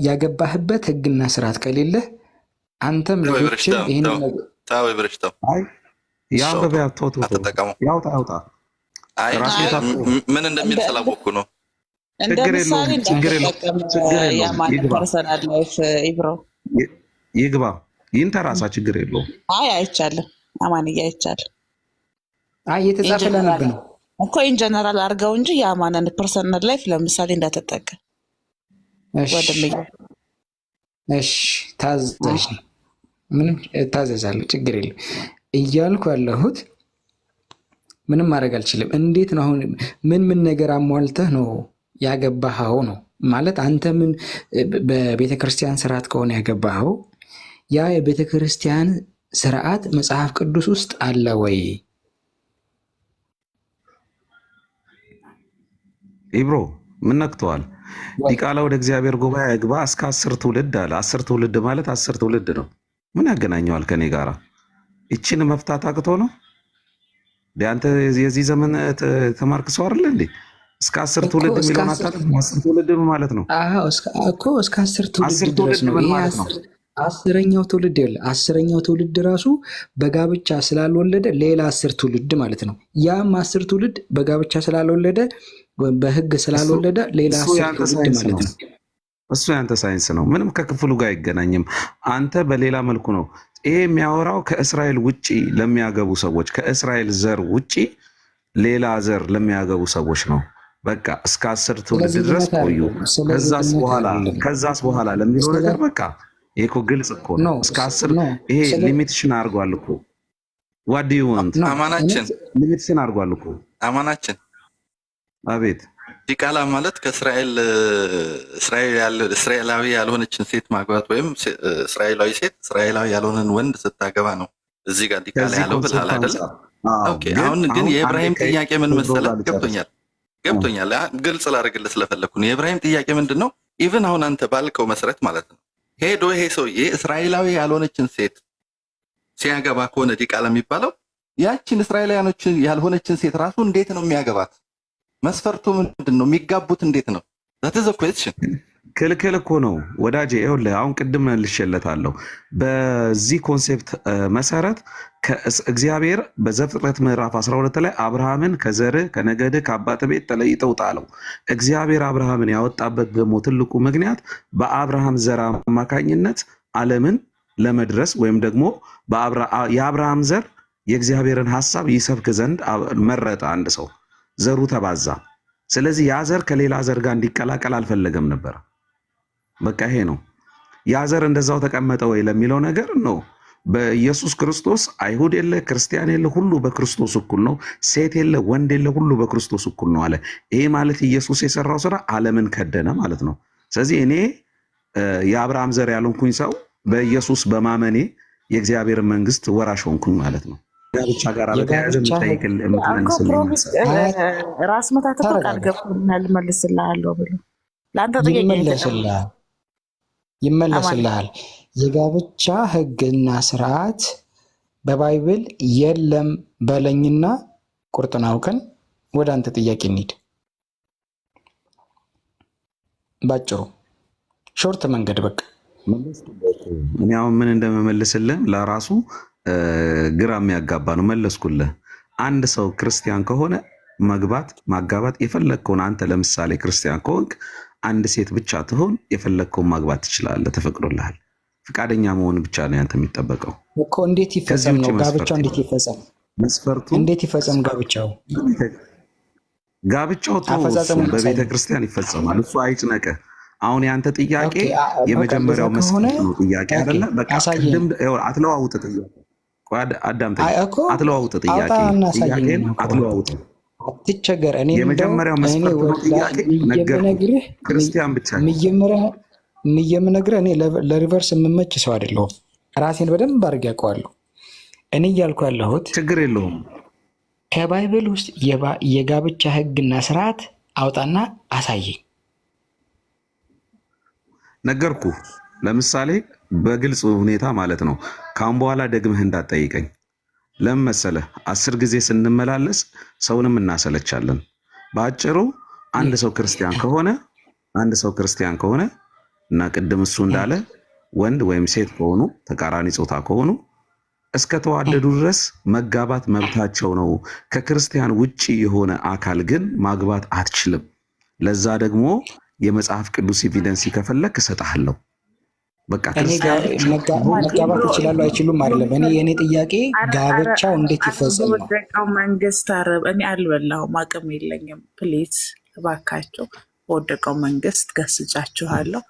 ያገባህበት ህግና ስርዓት ከሌለ አንተም ልጆችም ይሄን ታው ይብርሽታው ያንበበ ያውጣው ያውጣ ምን እንደሚል ስላወቅኩ ነው። ችግር ይግባ ይንተራሳ ችግር የለውም። አይቻልም አማንያ አይቻልም። የተጻፈ ለነብ ነው እኮ ኢን ጀነራል አድርገው እንጂ የአማንን ፐርሰናል ላይፍ ለምሳሌ እንዳትጠቀም። እሺ ታዘዥ ምንም ታዘዛለሁ ችግር የለም እያልኩ ያለሁት ምንም ማድረግ አልችልም። እንዴት ነው አሁን ምን ነገር አሟልተህ ነው ያገባኸው ነው ማለት? አንተ ምን በቤተ ክርስቲያን ስርዓት ከሆነ ያገባኸው ያ የቤተ ክርስቲያን ስርዓት መጽሐፍ ቅዱስ ውስጥ አለ ወይ? ኢብሮ ምን ነክተዋል? ዲቃላ ወደ እግዚአብሔር ጉባኤ ግባ እስከ 10 ትውልድ አለ። 10 ትውልድ ማለት 10 ትውልድ ነው። ምን ያገናኘዋል ከኔ ጋራ? እቺን መፍታት አቅቶ ነው አንተ የዚህ ዘመን ተማርክ ሰው አይደል እንዴ? እስከ 10 ትውልድ የሚለውን አታውቅም? 10 ትውልድ ማለት ነው እኮ እስከ 10 ትውልድ ድረስ ነው። ይሄ 10ኛው ትውልድ ያለ 10ኛው ትውልድ ራሱ በጋብቻ ስላልወለደ ሌላ 10 ትውልድ ማለት ነው። ያም 10 ትውልድ በጋብቻ ስላልወለደ በህግ ስላልወለደ ሌላ 10 ትውልድ ማለት ነው። እሱ ያንተ ሳይንስ ነው። ምንም ከክፍሉ ጋር አይገናኝም። አንተ በሌላ መልኩ ነው ይሄ የሚያወራው። ከእስራኤል ውጪ ለሚያገቡ ሰዎች፣ ከእስራኤል ዘር ውጪ ሌላ ዘር ለሚያገቡ ሰዎች ነው። በቃ እስከ 10 ትውልድ ድረስ ቆዩ። ከዛስ በኋላ ለሚለው ነገር በቃ ይሄ እኮ ግልጽ እኮ ነው። እስከ 10 ይሄ ሊሚቴሽን አድርጓል እኮ። ዋት ዱ ዩ ዋንት አማናችን ሊሚቴሽን አድርጓል እኮ አማናችን። አቤት ዲቃላ ማለት እስራኤላዊ ያልሆነችን ሴት ማግባት ወይም እስራኤላዊ ሴት እስራኤላዊ ያልሆነን ወንድ ስታገባ ነው። እዚህ ጋር ዲቃላ ያለው ብለሃል አይደል? ኦኬ። አሁን ግን የኢብራሂም ጥያቄ ምን መሰለህ? ገብቶኛል። ግልጽ ላደርግልህ ስለፈለኩ ነው። የኢብራሂም ጥያቄ ምንድን ነው? ኢቭን አሁን አንተ ባልከው መሰረት ማለት ነው ሄዶ ይሄ ሰውዬ እስራኤላዊ ያልሆነችን ሴት ሲያገባ ከሆነ ዲቃላ የሚባለው ያችን እስራኤላውያኖች ያልሆነችን ሴት ራሱ እንዴት ነው የሚያገባት? መስፈርቱ ምንድን ነው? የሚጋቡት እንዴት ነው? that is a question። ክልክል እኮ ነው ወዳጄ። ይኸውልህ አሁን ቅድም ልሸለታለሁ። በዚህ ኮንሴፕት መሰረት እግዚአብሔር በዘፍጥረት ምዕራፍ 12 ላይ አብርሃምን ከዘርህ ከነገድህ ከአባትህ ቤት ተለይተህ ውጣ አለው። እግዚአብሔር አብርሃምን ያወጣበት ደግሞ ትልቁ ምክንያት በአብርሃም ዘር አማካኝነት ዓለምን ለመድረስ ወይም ደግሞ የአብርሃም ዘር የእግዚአብሔርን ሐሳብ ይሰብክ ዘንድ መረጠ። አንድ ሰው ዘሩ ተባዛ። ስለዚህ ያ ዘር ከሌላ ዘር ጋር እንዲቀላቀል አልፈለገም ነበር። በቃ ይሄ ነው። ያ ዘር እንደዛው ተቀመጠ ወይ ለሚለው ነገር ነው። በኢየሱስ ክርስቶስ አይሁድ የለ ክርስቲያን የለ፣ ሁሉ በክርስቶስ እኩል ነው። ሴት የለ ወንድ የለ፣ ሁሉ በክርስቶስ እኩል ነው አለ። ይሄ ማለት ኢየሱስ የሰራው ስራ ዓለምን ከደነ ማለት ነው። ስለዚህ እኔ የአብርሃም ዘር ያልሆንኩኝ ሰው በኢየሱስ በማመኔ የእግዚአብሔር መንግስት ወራሽ ሆንኩኝ ማለት ነው። ጋብቻ ጋር በተያያዘ ራስ መታት እኮ ቃል ገብቶልናል መልስልሃለሁ ብሎ ለአንተ ይመለስልሃል። የጋብቻ ህግና ስርዓት በባይብል የለም በለኝና ቁርጥን አውቀን ወደ አንተ ጥያቄ እንሂድ። ባጭሩ ሾርት መንገድ በቃ እኔ አሁን ምን እንደመመልስልህ ለራሱ ግራ የሚያጋባ ነው። መለስኩልህ። አንድ ሰው ክርስቲያን ከሆነ ማጋባት የፈለግከውን አንተ ለምሳሌ ክርስቲያን ከሆንክ አንድ ሴት ብቻ ትሆን የፈለግከውን ማግባት ትችላለህ፣ ተፈቅዶልሃል። ፈቃደኛ መሆን ብቻ ነው ያንተ የሚጠበቀው እኮ። እንዴት ይፈጸም ነው ጋብቻው? እንዴት ይፈጸም? መስፈርቱ እንዴት ይፈጸም ጋብቻው? ጋብቻው በቤተ ክርስቲያን ይፈጸማል። እሱ አይጭነቅህ። አሁን ያንተ ጥያቄ የመጀመሪያው መስፈርት ነው ጥያቄ አይደለ? በቃ ቅድም አትለዋውጥ ጥያቄ አዳምጠኝ። አትለዋውጥ ጥያቄ አትለዋውጥ። አትቸገር። እኔ የመጀመሪያው መስፈርት ነው ጥያቄ ነገርኩህ። ክርስቲያን ብቻ የምነግርህ እኔ ለሪቨርስ የምመች ሰው አይደለሁም። ራሴን በደንብ አድርጌ አውቀዋለሁ። እኔ እያልኩ ያለሁት ችግር የለውም። ከባይብል ውስጥ የጋብቻ ህግና ስርዓት አውጣና አሳየኝ። ነገርኩ። ለምሳሌ በግልጽ ሁኔታ ማለት ነው። ካሁን በኋላ ደግመህ እንዳትጠይቀኝ። ለምን መሰለህ? 10 ጊዜ ስንመላለስ ሰውንም እናሰለቻለን። በአጭሩ አንድ ሰው ክርስቲያን ከሆነ እና ቅድም እሱ እንዳለ ወንድ ወይም ሴት ከሆኑ ተቃራኒ ጾታ ከሆኑ እስከ ተዋደዱ ድረስ መጋባት መብታቸው ነው። ከክርስቲያን ውጪ የሆነ አካል ግን ማግባት አትችልም። ለዛ ደግሞ የመጽሐፍ ቅዱስ ኤቪደንስ ከፈለክ እሰጥሃለሁ። በቃ መጋባት ይችላሉ አይችሉም አይደለም። የእኔ ጥያቄ ጋብቻው እንዴት ይፈጸም ነው። በወደቀው መንግስት አረብ እኔ አልበላሁም፣ አቅም የለኝም። ፕሊዝ እባካቸው በወደቀው መንግስት ገስጫችኋለሁ።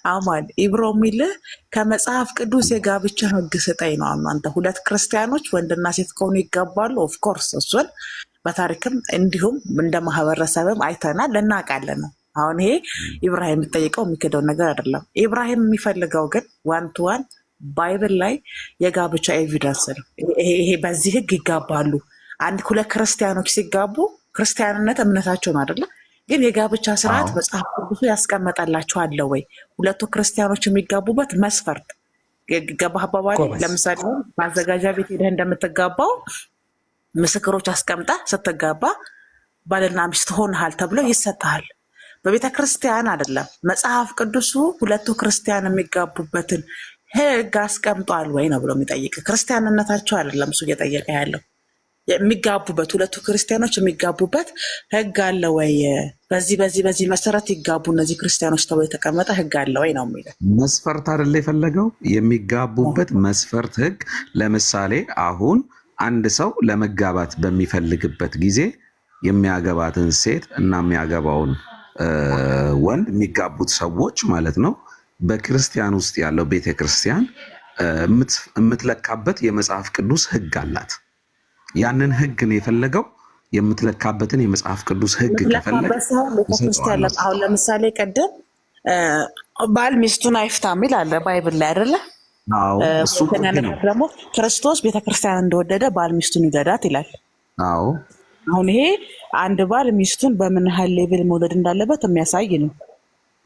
አማን ኢብሮ የሚልህ ከመጽሐፍ ቅዱስ የጋብቻ ህግ ስጠኝ ነው። አንተ ሁለት ክርስቲያኖች ወንድና ሴት ከሆኑ ይጋባሉ። ኦፍኮርስ እሱን በታሪክም እንዲሁም እንደ ማህበረሰብም አይተናል እናውቃለን ነው። አሁን ይሄ ኢብራሂም የሚጠይቀው የሚክደው ነገር አይደለም። ኢብራሂም የሚፈልገው ግን ዋን ቱ ዋን ባይብል ላይ የጋብቻ ኤቪደንስ ነው። ይሄ በዚህ ህግ ይጋባሉ። አንድ ሁለት ክርስቲያኖች ሲጋቡ ክርስቲያንነት እምነታቸው ነው አይደለ? ግን የጋብቻ ስርዓት መጽሐፍ ቅዱሱ ያስቀመጠላቸው አለ ወይ? ሁለቱ ክርስቲያኖች የሚጋቡበት መስፈርት ገባህ አባባል። ለምሳሌ ማዘጋጃ ቤት ሄደህ እንደምትጋባው ምስክሮች አስቀምጣ ስትጋባ ባልና ሚስት ሆነሃል ተብሎ ይሰጥሃል። በቤተ ክርስቲያን አይደለም። መጽሐፍ ቅዱሱ ሁለቱ ክርስቲያን የሚጋቡበትን ህግ አስቀምጧል ወይ ነው ብሎ የሚጠይቅ። ክርስቲያንነታቸው አይደለም እሱ እየጠየቀ ያለው የሚጋቡበት ሁለቱ ክርስቲያኖች የሚጋቡበት ህግ አለ ወይ? በዚህ መሰረት ይጋቡ እነዚህ ክርስቲያኖች ተብሎ የተቀመጠ ህግ አለ ወይ ነው የሚለው። መስፈርት አይደለ የፈለገው የሚጋቡበት መስፈርት ህግ። ለምሳሌ አሁን አንድ ሰው ለመጋባት በሚፈልግበት ጊዜ የሚያገባትን ሴት እና የሚያገባውን ወንድ የሚጋቡት ሰዎች ማለት ነው በክርስቲያን ውስጥ ያለው ቤተክርስቲያን የምትለካበት የመጽሐፍ ቅዱስ ህግ አላት። ያንን ህግ ነው የፈለገው። የምትለካበትን የመጽሐፍ ቅዱስ ህግ ከፈለገ አሁን ለምሳሌ ቀደም ባል ሚስቱን አይፍታ የሚል አለ ባይብል ላይ አይደለ? እሱ ደግሞ ክርስቶስ ቤተክርስቲያን እንደወደደ ባል ሚስቱን ይውደዳት ይላል። አሁን ይሄ አንድ ባል ሚስቱን በምን ያህል ሌቭል መውደድ እንዳለበት የሚያሳይ ነው።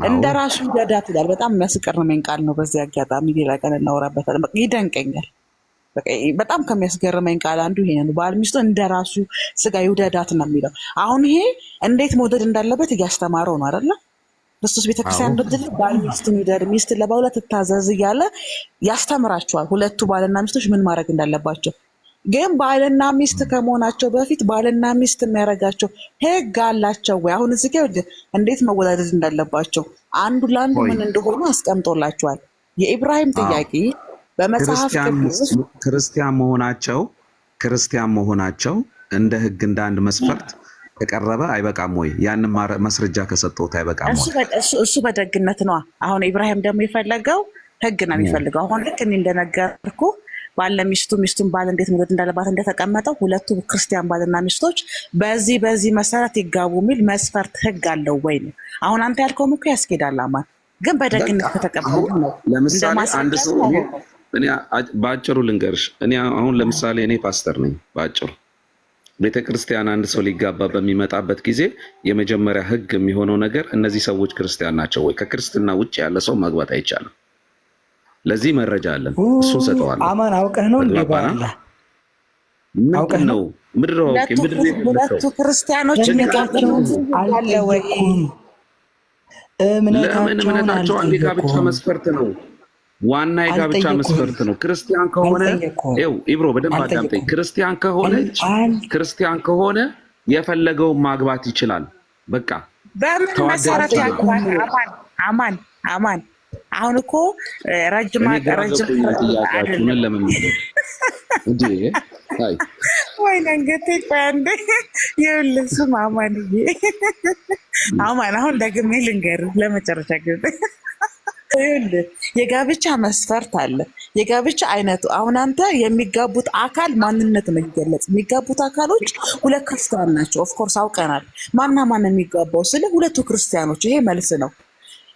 እንደ ራሱ ይውደዳት ይላል። በጣም የሚያስገርመኝ ቃል ነው። በዚህ አጋጣሚ ሌላ ቀን እናወራበታለን። ይደንቀኛል። በጣም ከሚያስገርመኝ ቃል አንዱ ይሄ ነው። ባል ሚስቱን እንደ ራሱ ስጋ ይውደዳት ነው የሚለው። አሁን ይሄ እንዴት መውደድ እንዳለበት እያስተማረው ነው አይደለ? ክርስቶስ ቤተክርስቲያን እንደወደደ ባል ሚስቱን ይውደድ፣ ሚስት ለባሏ ትታዘዝ እያለ ያስተምራቸዋል። ሁለቱ ባልና ሚስቶች ምን ማድረግ እንዳለባቸው። ግን ባልና ሚስት ከመሆናቸው በፊት ባልና ሚስት የሚያደርጋቸው ህግ አላቸው ወይ? አሁን እዚህ ጋር እንዴት መወዳደድ እንዳለባቸው አንዱ ለአንዱ ምን እንደሆኑ አስቀምጦላቸዋል። የኢብራሂም ጥያቄ በመጽሐፍ ክርስቲያን መሆናቸው እንደ ህግ እንደ አንድ መስፈርት ከቀረበ አይበቃም ወይ? ያንን ማስረጃ ከሰጠሁት አይበቃም ወይ? እሱ በደግነት ነዋ። አሁን ኢብራሂም ደግሞ የፈለገው ህግ ነው የሚፈልገው። አሁን ልክ እኔ እንደነገርኩ ባለ ሚስቱን ባል እንዴት መውደድ እንዳለባት እንደተቀመጠው ሁለቱ ክርስቲያን ባልና ሚስቶች በዚህ መሰረት ይጋቡ የሚል መስፈርት ህግ አለው ወይ ነው። አሁን አንተ ያልከውም እኮ ያስኬዳል አማን፣ ግን በደግነት ከተቀበሉ ነው። ለምሳሌ አንድ ሰው እኔ በአጭሩ ልንገርሽ፣ አሁን ለምሳሌ እኔ ፓስተር ነኝ። በአጭሩ ቤተክርስቲያን አንድ ሰው ሊጋባ በሚመጣበት ጊዜ የመጀመሪያ ህግ የሚሆነው ነገር እነዚህ ሰዎች ክርስቲያን ናቸው ወይ? ከክርስትና ውጭ ያለ ሰው ማግባት አይቻልም። ለዚህ መረጃ አለን፣ እሱ ሰጠዋለሁ። አማን አውቀህ ነው እንዴ? ባላ አውቀህ ነው ምድር ሁለቱ ክርስቲያኖች አለ ወይ? እምነታቸው አንድ የጋብቻ መስፈርት ነው። ዋና የጋብቻ መስፈርት ነው። ክርስቲያን ከሆነ ይኸው ኢብሮ በደንብ አዳምጠኝ። ክርስቲያን ከሆነ የፈለገውን ማግባት ይችላል። በቃ በምን መሰረት ያግባል? አማን አሁን እኮ ረጅም ወይ ነገቴ አንዴ ይኸውልህ ስማ አማን አሁን ደግሜ ልንገርህ ለመጨረሻ ጊዜ ይኸውልህ የጋብቻ መስፈርት አለ። የጋብቻ አይነቱ አሁን አንተ የሚጋቡት አካል ማንነት ነው የሚገለጽ። የሚጋቡት አካሎች ሁለት ክርስቲያን ናቸው። ኦፍኮርስ አውቀናል። ማን የሚጋባው ስለ ሁለቱ ክርስቲያኖች፣ ይሄ መልስ ነው።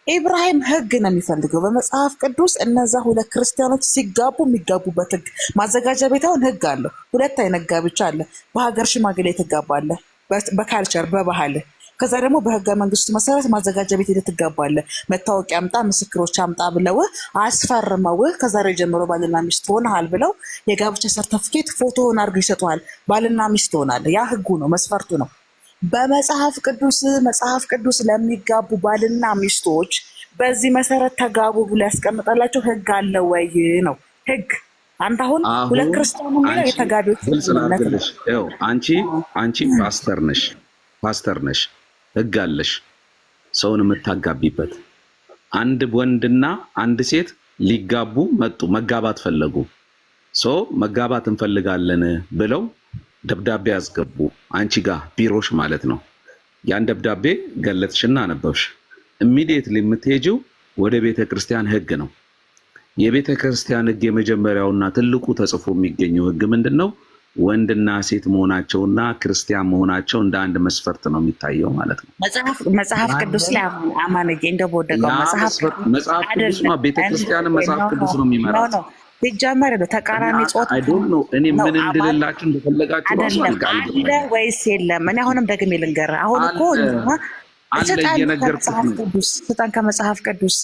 ኢብራሂም ህግ ነው የሚፈልገው በመጽሐፍ ቅዱስ። እነዛ ሁለት ክርስቲያኖች ሲጋቡ የሚጋቡበት ህግ ማዘጋጃ ቤታውን ህግ አለው። ሁለት አይነት ጋብቻ አለ። በሀገር ሽማግሌ ትጋባለህ፣ በካልቸር በባህል ከዛ ደግሞ በህገ መንግስቱ መሰረት ማዘጋጃ ቤት ሄደህ ትጋባለህ። መታወቂያ አምጣ፣ ምስክሮች አምጣ ብለው አስፈርመው ከዛሬ ጀምሮ ባልና ሚስት ሆነሃል ብለው የጋብቻ ሰርተፍኬት ፎቶውን አድርገው ይሰጡሃል። ባልና ሚስት ሆናለህ። ያ ህጉ ነው፣ መስፈርቱ ነው። መጽሐፍ ቅዱስ ለሚጋቡ ባልና ሚስቶች በዚህ መሰረት ተጋቡ ብሎ ያስቀምጣላቸው ህግ አለ ወይ ነው ህግ። አንተ አሁን ሁለት ክርስቲያኑ የሚለው የተጋቢዎች አንቺ ፓስተር ነሽ፣ ህግ አለሽ ሰውን የምታጋቢበት። አንድ ወንድና አንድ ሴት ሊጋቡ መጡ፣ መጋባት ፈለጉ። መጋባት እንፈልጋለን ብለው ደብዳቤ ያስገቡ አንቺ ጋር ቢሮሽ ማለት ነው። ያን ደብዳቤ ገለጥሽና አነበብሽ። ኢሚዲየትሊ የምትሄጂው ወደ ቤተክርስቲያን ህግ ነው። የቤተክርስቲያን ህግ የመጀመሪያውና ትልቁ ተጽፎ የሚገኘው ህግ ምንድነው? ወንድና ሴት መሆናቸውና ክርስቲያን መሆናቸው እንደ አንድ መስፈርት ነው የሚታየው ማለት ነው። መጽሐፍ ቅዱስ ላይ አማነጌ እንደቦደቀው መጽሐፍ ቅዱስ ነው። ቤተክርስቲያን መጽሐፍ ቅዱስ ነው የሚመራው። ሲጀመር ተቃራኒ ጾታ እኔ ምን እንድልላችሁ እንደፈለጋችሁ ራሱ አለ ወይስ የለም? እኔ አሁንም ደግሜ ልንገርህ። አሁን እኮ ስጠን ከመጽሐፍ ቅዱስ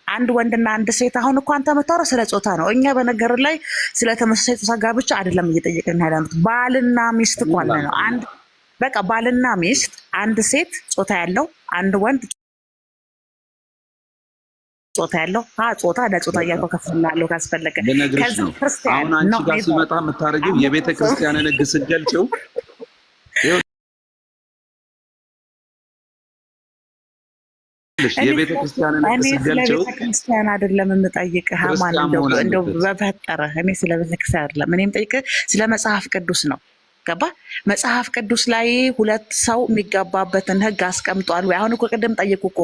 አንድ ወንድና አንድ ሴት። አሁን እኮ አንተ የምታወራው ስለ ጾታ ነው። እኛ በነገር ላይ ስለ ተመሳሳይ ጾታ ጋብቻ አይደለም እየጠየቅን ያለነው። ባልና ሚስት እኮ አለ ነው። በቃ ባልና ሚስት፣ አንድ ሴት ጾታ ያለው አንድ ወንድ ጾታ ያለው ጾታ ለጾታ እያልኩ ከፍላለሁ ካስፈለገ። ከዚህ ክርስቲያን አሁን አንቺ ጋር ሲመጣ የምታደርጊው የቤተ ክርስቲያንን ህግ ስትገልጪው የቤተ ክርስቲያንን ህግ ስትገልጪው ክርስቲያን አይደለም የምጠይቅህ ሃይማኖት እንደው በፈጠረ እኔ ስለ ቤተ ክርስቲያን አይደለም እኔም ጠይቅህ ስለ መጽሐፍ ቅዱስ ነው። ገባ? መጽሐፍ ቅዱስ ላይ ሁለት ሰው የሚጋባበትን ህግ አስቀምጧል ወይ? አሁን እኮ ቅድም ጠየቁ እኮ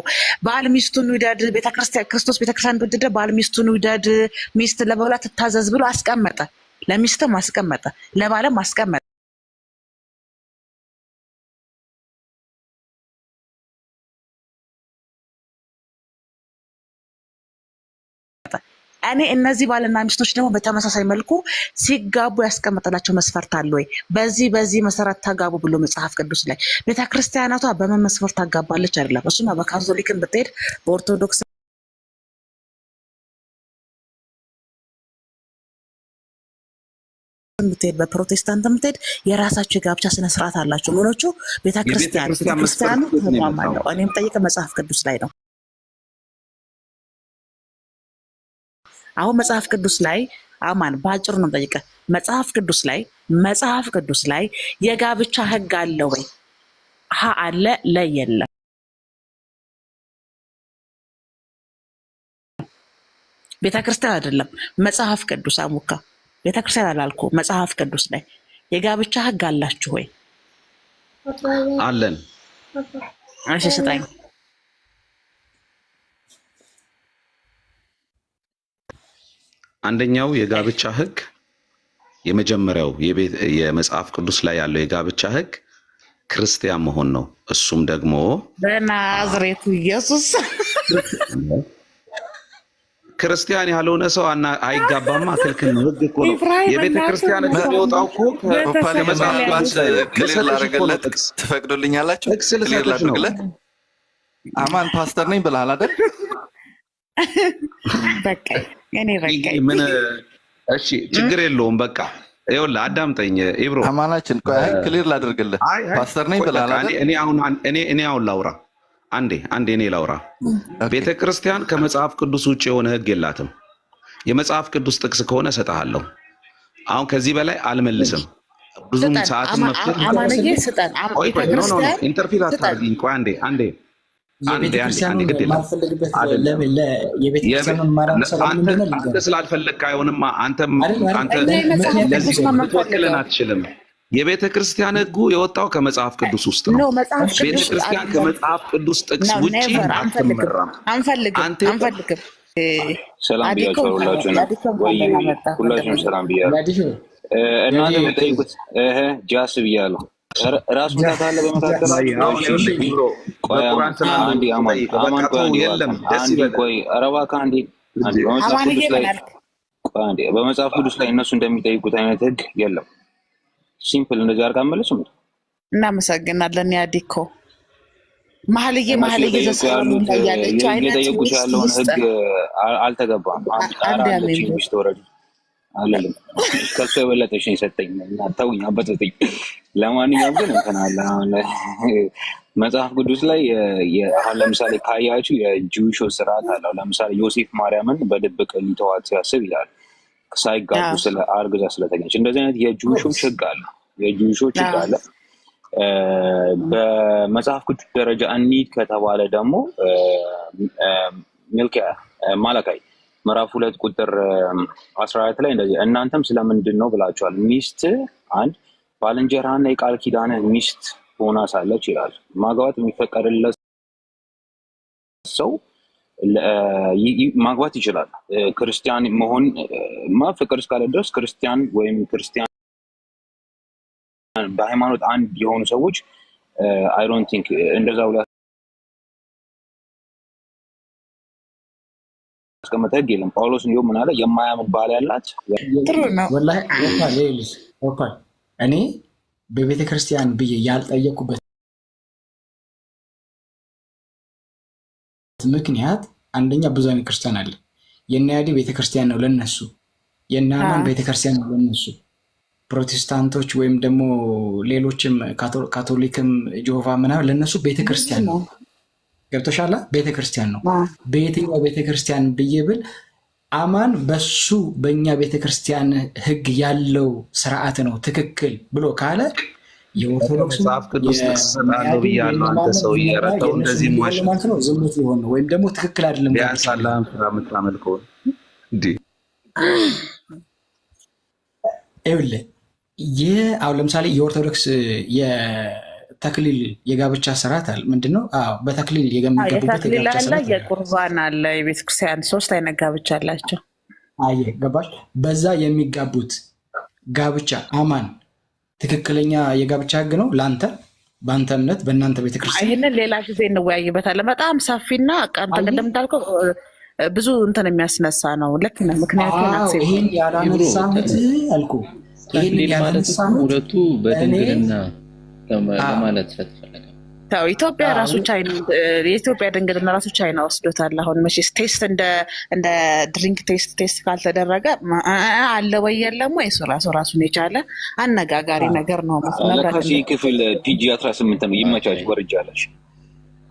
ባል ሚስቱን ይውደድ፣ ቤተክርስቲያን ክርስቶስ ቤተክርስቲያን እንደወደደ ባል ሚስቱን ይውደድ፣ ሚስት ለባሏ ትታዘዝ ብሎ አስቀመጠ። ለሚስትም አስቀመጠ፣ ለባልም አስቀመጠ። እኔ እነዚህ ባልና ሚስቶች ደግሞ በተመሳሳይ መልኩ ሲጋቡ ያስቀመጠላቸው መስፈርት አለ ወይ? በዚህ መሰረት ተጋቡ ብሎ መጽሐፍ ቅዱስ ላይ ቤተክርስቲያናቷ በምን መስፈርት ታጋባለች? አይደለም እሱማ በካቶሊክን ብትሄድ በኦርቶዶክስ ብትሄድ በፕሮቴስታንት ብትሄድ የራሳቸው የጋብቻ ስነስርዓት አላቸው። ምኖቹ ቤተክርስቲያኑ ተማማለው። እኔም ጠይቀ መጽሐፍ ቅዱስ ላይ ነው። አሁን መጽሐፍ ቅዱስ ላይ አማን ባጭሩ ነው ጠይቀ መጽሐፍ ቅዱስ ላይ የጋብቻ ህግ አለ ወይ? አለ ለየለም። ቤተክርስቲያን አይደለም መጽሐፍ ቅዱስ አሙካ ቤተክርስቲያን አላልኩ። መጽሐፍ ቅዱስ ላይ የጋብቻ ህግ አላችሁ ወይ? አለን። እሺ ስጠኝ። አንደኛው የጋብቻ ህግ የመጀመሪያው የመጽሐፍ ቅዱስ ላይ ያለው የጋብቻ ህግ ክርስቲያን መሆን ነው። እሱም ደግሞ በናዝሬቱ ኢየሱስ ክርስቲያን ያልሆነ ሰው አይጋባማ፣ ክልክል ነው። ህግ እኮ ነው። የቤተ ክርስቲያን ህግ የሚወጣው እኮ ከመጽሐፍ ቅዱስ ክሊር ላደርግለት ትፈቅዱልኛላችሁ? ክሊር ላደርግለት። አማን ፓስተር ነኝ ብለሃል አይደል? በቃ ምን እሺ፣ ችግር የለውም። በቃ ይኸውልህ አዳምጠኝ ኢብሮ። አማናችን ክሊር ላድርግልህ። ፓስተር ነኝ ብለሃል አይደል? እኔ አሁን ላውራ አንዴ እኔ ላውራ። ቤተክርስቲያን ከመጽሐፍ ቅዱስ ውጭ የሆነ ህግ የላትም። የመጽሐፍ ቅዱስ ጥቅስ ከሆነ እሰጥሃለሁ። አሁን ከዚህ በላይ አልመልስም። ብዙም ሰዓት መፍጠር ኢንተርፊር አታርጊኝ። ቆይ አንዴ አንተ ስላልፈለግህ አይሆንማ። አንተ ለዚህ ልትወክለን አትችልም። የቤተ ክርስቲያን ህጉ የወጣው ከመጽሐፍ ቅዱስ ውስጥ ነው። ቤተ ክርስቲያን ከመጽሐፍ ቅዱስ ጥቅስ ውጭ አትመራም። አንፈልግም። ሰላም ብያቸው ሁላችሁም ሰላም ብያለሁ። እናንተ የምጠይቁት ጃስ ብያለሁ። ራሱ ታታለ በመካከል በመጽሐፍ ቅዱስ ላይ እነሱ እንደሚጠይቁት አይነት ህግ የለም። ሲምፕል እንደዚህ አድርጋ መለሱ። እናመሰግናለን። ያዲኮ መኃልየ ዘሰሎሞን ላይ ያለችው አይነት እየጠየቁሽ ያለውን ህግ አልተገባም። አራለች ሚስት ወረድ አለልም ከሱ የበለጠሽ የሰጠኝ እና ተውኝ አበጠጠኝ። ለማንኛውም ግን እንትን አለ አሁን መጽሐፍ ቅዱስ ላይ አሁን ለምሳሌ ካያችሁ የጂውሾ ስርዓት አለው። ለምሳሌ ዮሴፍ ማርያምን በድብቅ ሊተዋት ሲያስብ ይላል ሳይጋቡ ስለ አርግዛ ስለተገኘች። እንደዚህ አይነት የጂውሾች ህግ አለ። የጂውሾች ህግ አለ። በመጽሐፍ ቅዱስ ደረጃ እንሂድ ከተባለ ደግሞ ማላካይ ምዕራፍ 2 ቁጥር 14 ላይ እንደዚህ እናንተም ስለምንድን ነው ብላችኋል ሚስት አንድ ባልንጀራህና የቃል ኪዳንህ ሚስት ሆና ሳለች ይላል። ማግባት የሚፈቀድለት ሰው ማግባት ይችላል። ክርስቲያን መሆን ፍቅር እስካለ ድረስ ክርስቲያን ወይም ክርስቲያን በሃይማኖት አንድ የሆኑ ሰዎች አይ ዶንት ቲንክ እንደዛ ብላ አስቀመጠ ህግ የለም። ጳውሎስ እንዲሁም ምን አለ የማያምን ባል ያላት ጥሩ ነው። ወላሂ እኔ በቤተ ክርስቲያን ብዬ ያልጠየኩበት ምክንያት አንደኛ ብዙ አይነት ክርስቲያን አለ። የናያዲ ቤተክርስቲያን ነው ለነሱ፣ የናማን ቤተክርስቲያን ነው ለነሱ። ፕሮቴስታንቶች ወይም ደግሞ ሌሎችም ካቶሊክም ጆቫ ምናምን ለነሱ ቤተክርስቲያን ነው። ገብቶሻላ? ቤተክርስቲያን ነው። በየትኛው ቤተክርስቲያን ብዬ ብል አማን በሱ በእኛ ቤተክርስቲያን ህግ ያለው ስርዓት ነው ትክክል ብሎ ካለ የኦርቶዶክስ መጽሐፍ ቅዱስ ተሰጣለው ብያለሁ። አንተ ሰው እየረጠው እንደዚህ ማለት ነው ዝሙት ሊሆን ነው ወይም ደግሞ ትክክል አይደለም። ቢያንስ አላህን ፍራ የምታመልከው እንዴ? ይኸውልህ አሁን ለምሳሌ የኦርቶዶክስ የተክሊል የጋብቻ ስርዓት አለ። ምንድነው? በተክሊል የሚገቡበት የጋብቻ ስርዓት የቁርባን አለ። የቤተክርስቲያን 3 አይነት ጋብቻ አላቸው። አየ ገባሽ? በዛ የሚጋቡት ጋብቻ አማን ትክክለኛ የጋብቻ ህግ ነው ለአንተ በአንተ እምነት በእናንተ ቤተክርስቲያን። ይህንን ሌላ ጊዜ እንወያይበታለን። በጣም ሰፊና ቀንተ ቀደም እንዳልከው ብዙ እንትን የሚያስነሳ ነው። ልክ ነህ። ምክንያቱም ይህን ያላነሳሁት አልኩ። ይህን ያላነሳሁት ሁለቱ በድንግልና ለማለት ስለተፈለገ ኢትዮጵያ ራሱ ቻይና የኢትዮጵያ ድንግልና ራሱ ቻይና ወስዶታል። አሁን መቼስ ቴስት እንደ ድሪንክ ቴስት ካልተደረገ አለ ወይ የለም ወይ ራሱን የቻለ አነጋጋሪ ነገር ነው። ለካሲ ክፍል ፒጂ 18 ይመቻች ወርጃለች።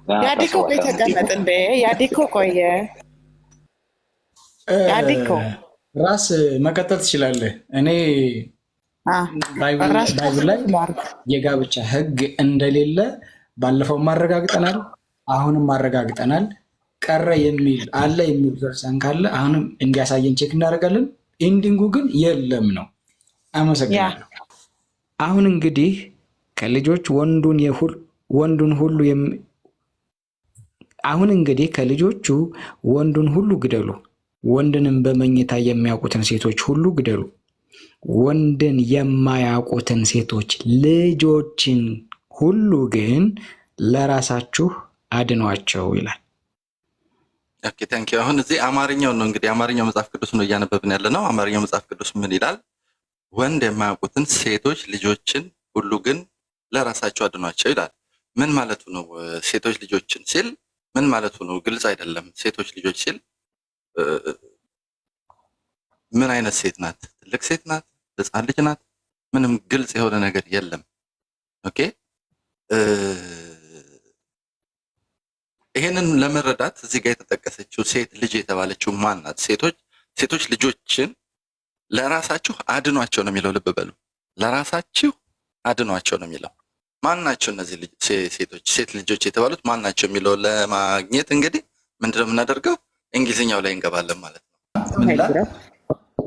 ያዲኮ ቆይ ተቀመጥ እንደ ያዲኮ ቆየ ያዲኮ ራስ መቀጠል ትችላለህ። እኔ ባይብል ላይ የጋብቻ ህግ እንደሌለ ባለፈው ማረጋግጠናል፣ አሁንም ማረጋግጠናል። ቀረ የሚል አለ የሚል ቨርሰን ካለ አሁንም እንዲያሳየን ቼክ እናደርጋለን። ኤንዲንጉ ግን የለም ነው። አመሰግናለሁ። አሁን እንግዲህ ከልጆች ወንዱን ሁሉ አሁን እንግዲህ ከልጆቹ ወንዱን ሁሉ ግደሉ፣ ወንድንም በመኝታ የሚያውቁትን ሴቶች ሁሉ ግደሉ፣ ወንድን የማያውቁትን ሴቶች ልጆችን ሁሉ ግን ለራሳችሁ አድኗቸው ይላል። ኦኬ ታንኪ። አሁን እዚህ አማርኛው ነው እንግዲህ አማርኛው መጽሐፍ ቅዱስ ነው እያነበብን ያለ ነው። አማርኛው መጽሐፍ ቅዱስ ምን ይላል? ወንድ የማያውቁትን ሴቶች ልጆችን ሁሉ ግን ለራሳቸው አድኗቸው ይላል። ምን ማለቱ ነው? ሴቶች ልጆችን ሲል ምን ማለቱ ነው? ግልጽ አይደለም። ሴቶች ልጆች ሲል ምን አይነት ሴት ናት? ትልቅ ሴት ናት? ህፃን ልጅ ናት? ምንም ግልጽ የሆነ ነገር የለም። ኦኬ ይሄንን ለመረዳት እዚህ ጋር የተጠቀሰችው ሴት ልጅ የተባለችው ማን ናት? ሴቶች ልጆችን ለራሳችሁ አድኗቸው ነው የሚለው። ልብ በሉ፣ ለራሳችሁ አድኗቸው ነው የሚለው። ማን ናቸው እነዚህ ሴት ልጆች የተባሉት ማን ናቸው የሚለው ለማግኘት እንግዲህ ምንድነው የምናደርገው? እንግሊዝኛው ላይ እንገባለን ማለት ነው። ምን ይላል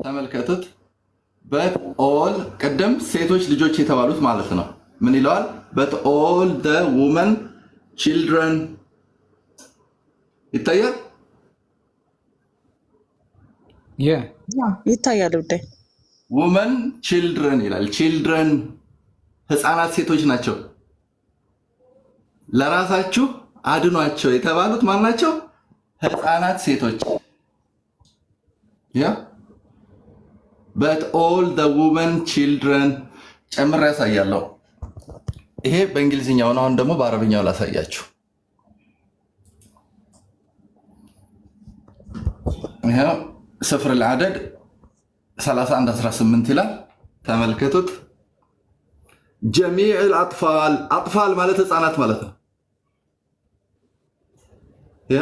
ተመልከቱት። but all ቀደም ሴቶች ልጆች የተባሉት ማለት ነው ምን ይለዋል? but all the women children ይታያል ይታያል። ውዴ women children ይላል። children ህፃናት ሴቶች ናቸው። ለራሳችሁ አድኗቸው የተባሉት ማን ናቸው? ህፃናት ሴቶች። ያ but all the women children ጨምሬ ያሳያለሁ። ይሄ በእንግሊዝኛው ነው። አሁን ደግሞ በአረብኛው ላሳያችሁ። ይሄው ስፍር العدد 31:18 ይላል ተመልከቱት جميع الاطفال اطفال ማለት ህፃናት ማለት ነው ያ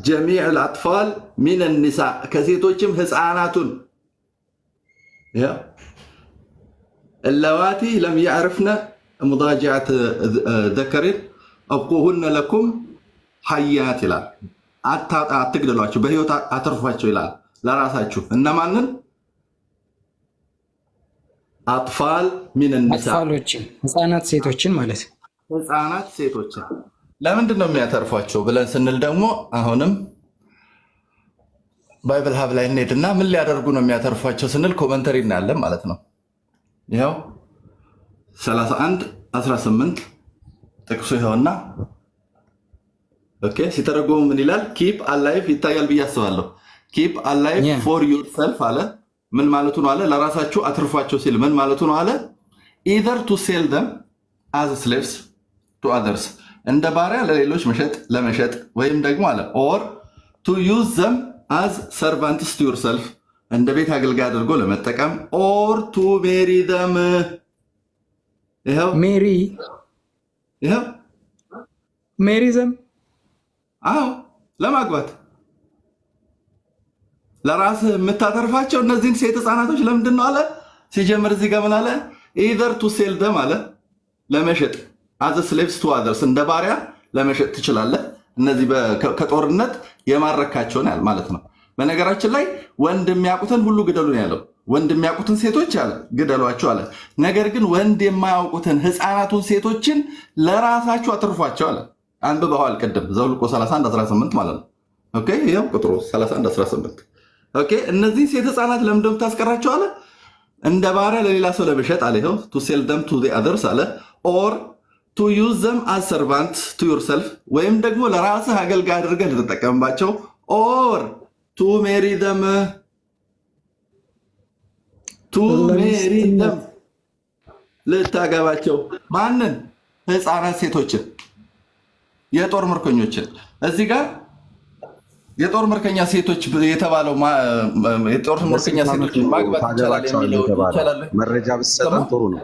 جميع الاطفال من النساء ከሴቶችም ህፃናቱን ያ اللواتي لم يعرفن مضاجعة ذكر ابقوهن لكم حيات ይላል አትግደሏቸው በህይወት አትርፏቸው ይላል ለራሳችሁ እነማንን አጥፋል من النساء አጥፋሎችን ህፃናት ሴቶችን ማለት ህፃናት ሴቶችን ለምንድን ነው የሚያተርፏቸው ብለን ስንል ደግሞ አሁንም ባይብል ሀብ ላይ እንሄድና ምን ሊያደርጉ ነው የሚያተርፏቸው ስንል ኮመንተሪ እናያለን ማለት ነው ይሄው 31:18 ጥቅሱ ይኸውና ኦኬ ሲተረጎሙ ምን ይላል ኪፕ አላይቭ ይታያል ብዬ አስባለሁ ኪፕ አላይቭ ፎር ዩርሰልፍ አለ ምን ማለቱ ነው አለ ለራሳችሁ አትርፏቸው ሲል ምን ማለቱ ነው አለ either to sell them as slaves to others እንደ ባሪያ ለሌሎች ለመሸጥ ወይም ደግሞ አለ or to use them as servants to yourself እንደ ቤት አገልጋይ አድርጎ ለመጠቀም or to marry them ይሄው ሜሪ ዘም አዎ ለማግባት ለራስህ የምታተርፋቸው እነዚህን ሴት ህፃናቶች ለምንድን ነው አለ ሲጀምር እዚህ ጋር ምን አለ either to sell them አለ ለመሸጥ as slaves to others እንደ ባሪያ ለመሸጥ ትችላለህ እነዚህ ከጦርነት የማረካቸውን ያል ማለት ነው በነገራችን ላይ ወንድ የሚያውቁትን ሁሉ ግደሉ ነው ያለው ወንድ የሚያውቁትን ሴቶች አለ ግደሏቸው አለ ነገር ግን ወንድ የማያውቁትን ህፃናቱን ሴቶችን ለራሳችሁ አትርፏቸው አለ አንብበዋል ቀደም ዘኍልቍ 31:18 ማለት ነው ኦኬ ይሄው ቁጥሩ 31:18 ኦኬ እነዚህ ሴት ህፃናት ለምን እንደምታስቀራቸው አለ እንደ ባሪያ ለሌላ ሰው ለመሸጥ አለ ይሄው to sell them to the others አለ or to use them as servants to yourself ወይም ደግሞ ለራስህ አገልጋይ አድርገህ ልትጠቀምባቸው or to marry them ልታገባቸው ማንን ህፃናት ሴቶችን የጦር ምርኮኞችን እዚህ ጋር የጦር ምርኮኛ ሴቶች የተባለው የጦር ምርኮኛ ሴቶች ማግባት ይቻላል የሚለው ይቻላል መረጃ ብትሰጠን ጥሩ ነው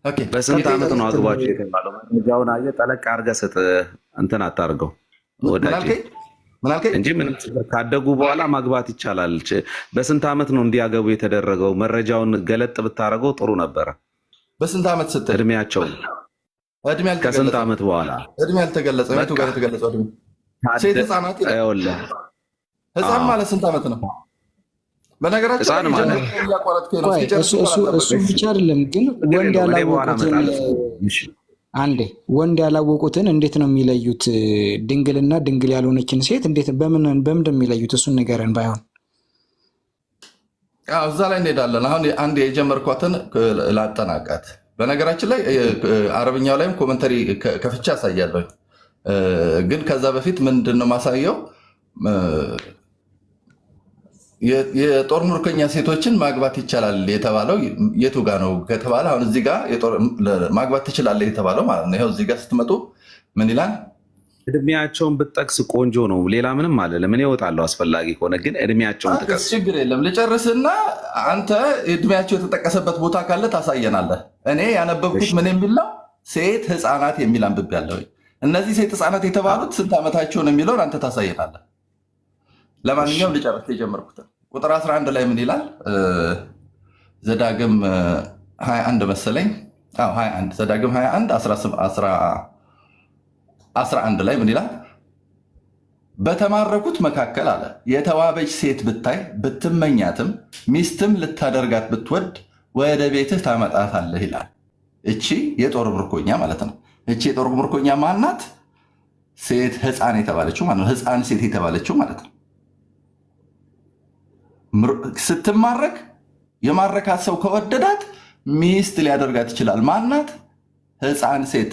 ኦኬ በስንት ዓመት ነው አግባችሁ የተባለው መረጃውን አየህ ጠለቅ አድርገህ ስጥ እንትን አታርገው ወዳጅ እንጂ ምንም ካደጉ በኋላ ማግባት ይቻላል በስንት ዓመት ነው እንዲያገቡ የተደረገው መረጃውን ገለጥ ብታረገው ጥሩ ነበር በስንት ዓመት ስትል እድሜያቸው ከስንት ዓመት በኋላ እድሜ ያልተገለጸ ነው ጋር የተገለጸው እድሜ ሴት ህፃናት ይኸውልህ ህፃን ማለት ስንት ዓመት ነው በነገራችን ላይ እሱ ብቻ አይደለም ግን ወንድ ያላወቁትን አንዴ ወንድ ያላወቁትን እንዴት ነው የሚለዩት ድንግልና ድንግል ያልሆነችን ሴት እንዴት በምን እንደሚለዩት እሱን ንገረን ባይሆን እዛ ላይ እንሄዳለን አሁን አንድ የጀመርኳትን ላጠናቃት በነገራችን ላይ አረብኛው ላይም ኮመንተሪ ከፍቻ ያሳያለሁ ግን ከዛ በፊት ምንድን ነው ማሳየው የጦር ምርኮኛ ሴቶችን ማግባት ይቻላል የተባለው የቱ ጋር ነው ከተባለ አሁን እዚህ ጋር ማግባት ትችላለህ የተባለው ማለት ነው ይኸው እዚህ ጋር ስትመጡ ምን ይላል እድሜያቸውን ብትጠቅስ ቆንጆ ነው ሌላ ምንም አልልም እኔ እወጣለሁ አስፈላጊ ከሆነ ግን እድሜያቸውን ጥቀስ ችግር የለም ልጨርስና አንተ እድሜያቸው የተጠቀሰበት ቦታ ካለ ታሳየናለህ እኔ ያነበብኩት ምን የሚል ነው ሴት ህፃናት የሚል አንብቤያለሁ እነዚህ ሴት ህፃናት የተባሉት ስንት ዓመታቸው ነው የሚለውን አንተ ታሳየናለህ ለማንኛውም ልጨርስ የጀመርኩት ቁጥር 11 ላይ ምን ይላል ዘዳግም 21 መሰለኝ 21 ዘዳግም 21:11 ላይ ምን ይላል በተማረኩት መካከል አለ የተዋበች ሴት ብታይ ብትመኛትም ሚስትም ልታደርጋት ብትወድ ወደ ቤትህ ታመጣታለህ ይላል እቺ የጦር ምርኮኛ ማለት ነው እቺ የጦር ምርኮኛ ማናት ሴት ህፃን የተባለችው ማለት ነው ህፃን ሴት የተባለችው ማለት ነው ስትማረክ የማረካት ሰው ከወደዳት ሚስት ሊያደርጋት ይችላል ማናት ህፃን ሴት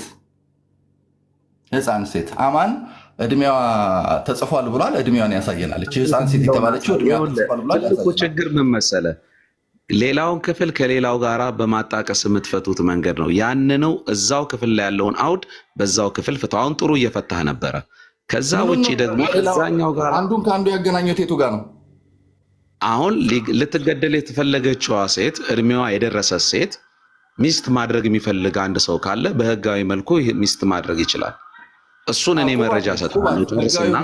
አማን እድሜዋ ተጽፏል ብሏል እድሜዋን ያሳየናል እቺ ህፃን ሴት የተባለችው እድሜዋ ተጽፏል ብሏል ችግር ምን መሰለህ ሌላውን ክፍል ከሌላው ጋራ በማጣቀስ የምትፈቱት መንገድ ነው ያን ነው እዛው ክፍል ላይ ያለውን አውድ በዛው ክፍል ፍታውን ጥሩ እየፈታህ ነበረ ከዛ ውጪ ደግሞ እዛኛው ጋር አንዱን ከአንዱ ያገናኘው የቱ ጋር ነው? አሁን ልትገደል የተፈለገችዋ ሴት እድሜዋ የደረሰ ሴት ሚስት ማድረግ የሚፈልግ አንድ ሰው ካለ በህጋዊ መልኩ ሚስት ማድረግ ይችላል። እሱን እኔ መረጃ ሰጥሃለሁ። ጨርስና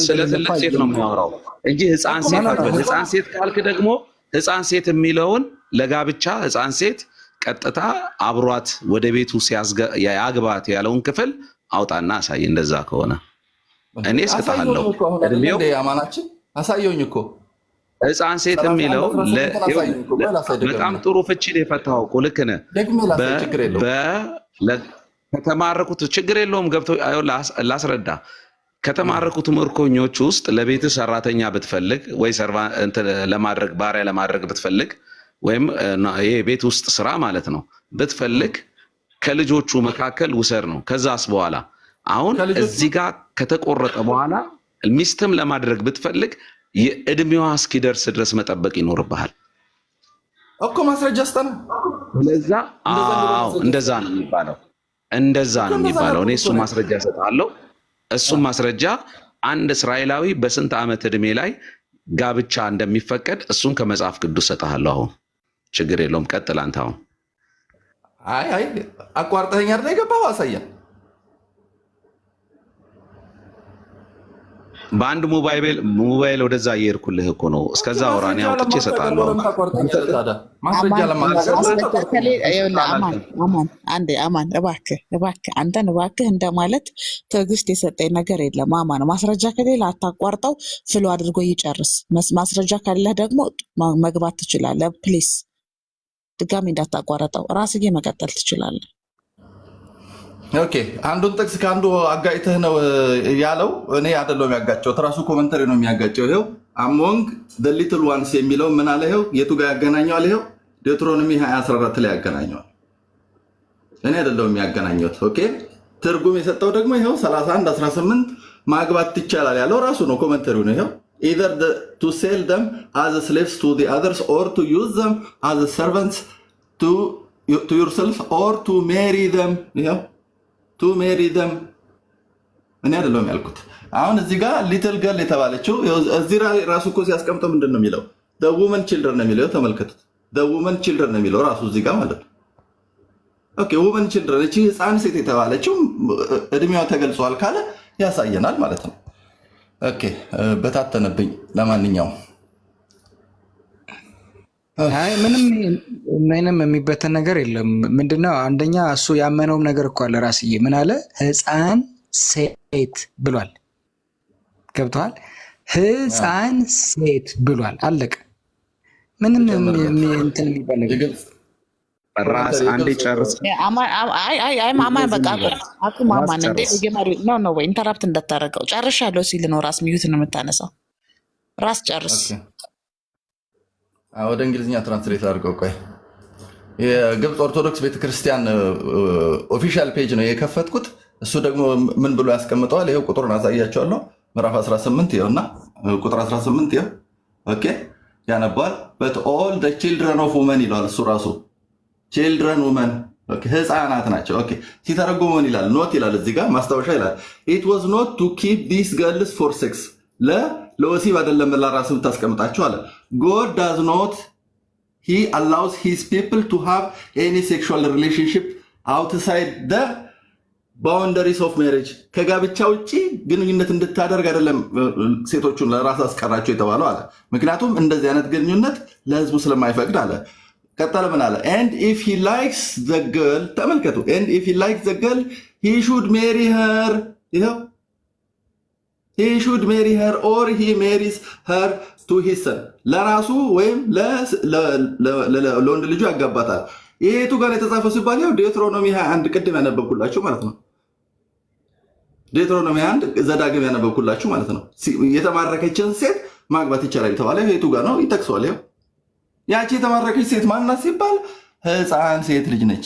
ስለ ትልቅ ሴት ነው የሚያወራው እንጂ ህፃን ሴት አይደለም። ህፃን ሴት ካልክ ደግሞ ህፃን ሴት የሚለውን ለጋብቻ ህፃን ሴት ቀጥታ አብሯት ወደ ቤቱ ያግባት ያለውን ክፍል አውጣና አሳይ። እንደዛ ከሆነ እኔ እስከታለሁ እድሜው አማናችን አሳየውኝ እኮ ህፃን ሴት የሚለው በጣም ጥሩ ፍቺ ነው የፈታው እኮ ልክ ነህ። ከተማረኩት ችግር የለውም ገብተው ላስረዳ። ከተማረኩት ምርኮኞች ውስጥ ለቤት ሰራተኛ ብትፈልግ ወይ ለማድረግ ባሪያ ለማድረግ ብትፈልግ ወይም ይሄ ቤት ውስጥ ስራ ማለት ነው ብትፈልግ ከልጆቹ መካከል ውሰር ነው። ከዛስ በኋላ አሁን እዚህ ጋር ከተቆረጠ በኋላ ሚስትም ለማድረግ ብትፈልግ የእድሜዋ እስኪደርስ ድረስ መጠበቅ ይኖርብሃል እኮ። ማስረጃ ስጠና። ለዛ እንደዛ ነው የሚባለው። እንደዛ ነው የሚባለው። እኔ እሱ ማስረጃ እሰጥሃለሁ። እሱም ማስረጃ አንድ እስራኤላዊ በስንት ዓመት እድሜ ላይ ጋብቻ እንደሚፈቀድ እሱን ከመጽሐፍ ቅዱስ እሰጥሃለሁ። አሁን ችግር የለውም። ቀጥል አንተ። አሁን አይ አቋርጠኸኝ አይደል የገባኸው? አሳየን። በአንድ ሞባይል ወደዛ እየሄድኩልህ እኮ ነው። እስከዛ አውራኔ አውጥቼ እሰጥሃለሁ። አማን እባክህ አንተን እባክህ እንደማለት ትዕግስት የሰጠኝ ነገር የለም። አማን ማስረጃ ከሌለ አታቋርጠው፣ ፍሎ አድርጎ ይጨርስ። ማስረጃ ካለህ ደግሞ መግባት ትችላለህ። ፕሊስ ድጋሚ እንዳታቋረጠው፣ ራስህ መቀጠል ትችላለህ። ኦኬ፣ አንዱን ጥቅስ ከአንዱ አጋጭተህ ነው ያለው። እኔ አይደለሁም ያጋጨሁት፣ ራሱ ኮመንተሪ ነው የሚያጋጨው። ይኸው አሞንግ ዘ ሊትል ዋንስ የሚለው ምን አለ? ይኸው የቱ ጋር ያገናኘዋል? ይኸው ዴውትሮኖሚ 20:14 ላይ ያገናኘዋል። እኔ አይደለሁም ያገናኘሁት። ኦኬ፣ ትርጉም የሰጠው ደግሞ ይኸው 31:18 ማግባት ይቻላል ያለው ራሱ ነው፣ ኮመንተሪው ነው። ይኸው either to sell them as slaves to the others or to use them as servants to yourself or to marry them. ይኸው ቱ ሜሪ ደም እኔ አይደለሁም ያልኩት። አሁን እዚህ ጋር ሊትል ገርል የተባለችው እዚህ ራሱ እኮ ሲያስቀምጠው ምንድን ነው የሚለው? ውመን ችልድረን ነው የሚለው። ተመልከቱት፣ ውመን ችልድረን ነው የሚለው ራሱ እዚህ ጋር ማለት ነው። ኦኬ፣ ውመን ችልድረን፣ እቺ ህፃን ሴት የተባለችው እድሜዋ ተገልጿል ካለ ያሳየናል ማለት ነው። ኦኬ፣ በታተነብኝ። ለማንኛውም ምንም የሚበተን ነገር የለም። ምንድነው አንደኛ እሱ ያመነውም ነገር እኮ አለ። ራስዬ ምን አለ? ህፃን ሴት ብሏል። ገብተዋል? ህፃን ሴት ብሏል። አለቀ። ምንም እንትን የሚባል ነገር ራስ አንዴ ጨርስ። አማን በቃ አቁም። አማን ነው ወይ ኢንተራፕት እንዳታረገው። ጨርሻለሁ ሲል ነው ራስ ሚዩት ነው የምታነሳው። ራስ ጨርስ። ወደ እንግሊዝኛ ትራንስሌት አድርገው። ቆይ የግብፅ ኦርቶዶክስ ቤተክርስቲያን ኦፊሻል ፔጅ ነው የከፈትኩት። እሱ ደግሞ ምን ብሎ ያስቀምጠዋል? ይኸው ቁጥሩን አሳያቸዋለሁ። ምዕራፍ 18 ይኸውና፣ ቁጥር 18 ይኸው። ኦኬ፣ ያነባል። በት ኦል ደ ቺልድረን ኦፍ ውመን ይለዋል እሱ ራሱ። ቺልድረን ውመን ህፃናት ናቸው። ኦኬ፣ ሲተረጉሙ ምን ይላል? ኖት ይላል እዚህ ጋር ማስታወሻ ይላል። ኢት ዋዝ ኖት ቱ ኪፕ ዲስ ገርልስ ፎር ሴክስ፣ ለወሲብ አይደለም ለራስ ብታስቀምጣቸው አለ። God does not, he allows his people to have any sexual relationship outside the boundaries of marriage. ከጋብቻ ውጪ ግንኙነት እንድታደርግ አይደለም ሴቶቹን ለራስ አስቀራቸው የተባለው አለ። ምክንያቱም እንደዚህ አይነት ግንኙነት ለህዝቡ ስለማይፈቅድ አለ። ቀጠለ ምን አለ? and if he likes the girl፣ ተመልከቱ፣ and if he likes the girl he should marry her። ይኸው he should marry her or he marries her to his son፣ ለራሱ ወይም ለወንድ ልጁ ያጋባታል። ይሄ የቱ ጋር የተጻፈው ሲባል ያው ዴውትሮኖሚ 21 ቅድም ያነበብኩላችሁ ማለት ነው። ዴውትሮኖሚ 21 ዘዳግም ያነበብኩላችሁ ማለት ነው። የተማረከችን ሴት ማግባት ይቻላል የተባለ የቱ ጋር ነው? ይጠቅሷል። ያው ያቺ የተማረከች ሴት ማናት ሲባል ህፃን ሴት ልጅ ነች።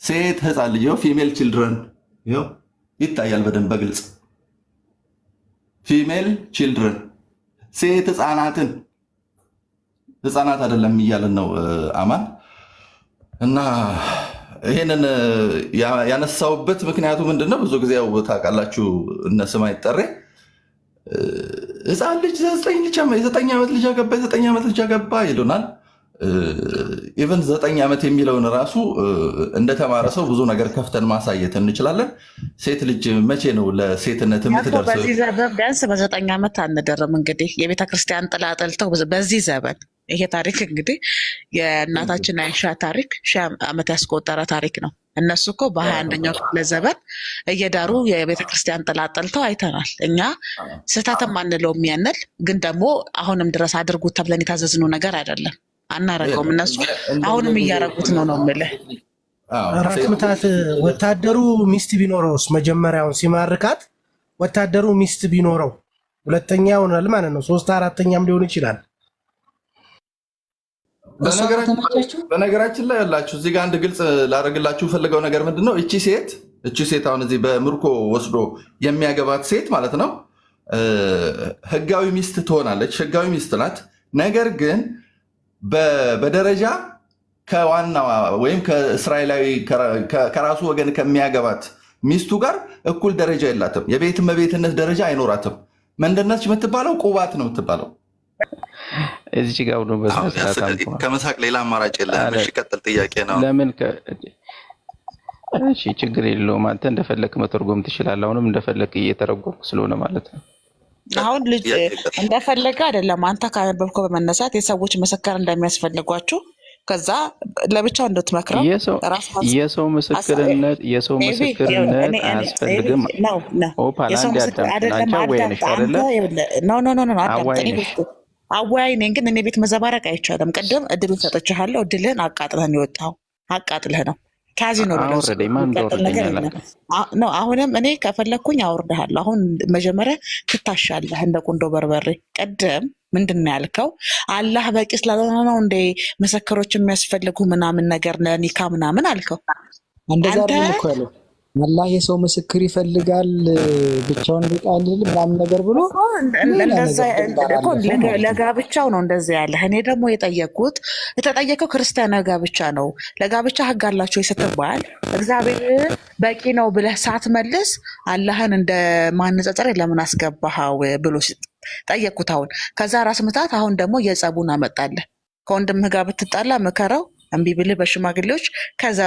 ሴት ህፃን ልጅ ፊሜል ችልድረን ይታያል በደንብ በግልጽ ፊሜል ችልድረን፣ ሴት ህፃናትን፣ ህፃናት አይደለም እያለን ነው አማን። እና ይህንን ያነሳውበት ምክንያቱ ምንድነው? ብዙ ጊዜ ያው ታውቃላችሁ እነ ስማይ ጠሬ ህፃን ልጅ 9 ዓመት ልጅ አገባ 9 ዓመት ልጅ አገባ ይሉናል። ኢቨን 9 ዓመት የሚለውን ራሱ እንደተማረ ሰው ብዙ ነገር ከፍተን ማሳየት እንችላለን። ሴት ልጅ መቼ ነው ለሴትነት የምትደርሰው? በዚህ ዘመን ቢያንስ በ9 ዓመት አንደረም። እንግዲህ የቤተክርስቲያን ጥላ ጠልተው በዚህ ዘመን ይሄ ታሪክ እንግዲህ የእናታችን አይሻ ታሪክ 1000 ዓመት ያስቆጠረ ታሪክ ነው። እነሱ እኮ በ21ኛው ክፍለ ዘመን እየዳሩ የቤተክርስቲያን ጥላ ጠልተው አይተናል። እኛ ስህተትም አንለውም ያንል፣ ግን ደግሞ አሁንም ድረስ አድርጉት ተብለን የታዘዝነው ነገር አይደለም። አናረገውም። እነሱ አሁንም እያረጉት ነው የምልህ። ራስ ምታት ወታደሩ ሚስት ቢኖረውስ መጀመሪያውን ሲማርካት ወታደሩ ሚስት ቢኖረው ሁለተኛ ይሆናል ማለት ነው። 3 4ኛም ሊሆን ይችላል። በነገራችን ላይ ያላችሁ እዚህ ጋር አንድ ግልጽ ላደርግላችሁ ፈልገው ነገር ምንድነው? እቺ ሴት አሁን እዚህ በምርኮ ወስዶ የሚያገባት ሴት ማለት ነው ህጋዊ ሚስት ትሆናለች። ህጋዊ ሚስት ናት። ነገር ግን በደረጃ ከዋና ወይም ከእስራኤላዊ ከራሱ ወገን ከሚያገባት ሚስቱ ጋር እኩል ደረጃ የላትም። የቤት እመቤትነት ደረጃ አይኖራትም። ምንድነች የምትባለው? ቁባት ነው የምትባለው። እዚህ ጋር ነው ከመሳቅ ሌላ አማራጭ የለም። እሺ ቀጥል፣ ጥያቄ ነው። ለምን እሺ ችግር የለውም። አንተ እንደፈለክ መተርጎም ትችላለህ። አሁንም እንደፈለክ እየተረጎምክ ስለሆነ ማለት ነው። አሁን ልጅ እንደፈለገ አይደለም። አንተ ካነበብከው በመነሳት የሰዎች ምስክር እንደሚያስፈልጓችሁ ከዛ ለብቻው እንድትመክረው የሰው ምስክርነት አያስፈልግም። አወያይ ነኝ፣ ግን እኔ ቤት መዘባረቅ አይቻልም። ቅድም እድሉን ሰጥቼሃለሁ። እድልህን አቃጥለህ የወጣው አቃጥለህ ነው። ካዚኖ ነው። አሁንም እኔ ከፈለግኩኝ አውርድሃለሁ። አሁን መጀመሪያ ትታሻለህ እንደ ቁንዶ በርበሬ። ቅድም ምንድን ነው ያልከው? አላህ በቂ ስላልሆነ ነው እንደ ምስክሮች የሚያስፈልጉ ምናምን ነገር ለኒካ ምናምን አልከው። እንደዛ እኮ ያለው አላህ የሰው ምስክር ይፈልጋል ብቻውን ቢቃል ምናምን ነገር ብሎ ለጋብቻው ነው እንደዚህ ያለ። እኔ ደግሞ የተጠየቀው ክርስቲያናዊ ጋብቻ ነው። ለጋብቻ ህግ አላቸው ስትባል እግዚአብሔር በቂ ነው ብለህ ሳትመልስ አላህን እንደ ማነጻጸር ለምን አስገባኸው ብሎ ጠየቅኩት። አሁን ከዛ ራስ ምታት አሁን ደግሞ የጸቡን አመጣለህ። ከወንድምህ ጋር ብትጣላ ምከረው፣ እምቢ ብልህ በሽማግሌዎች፣ ከዛ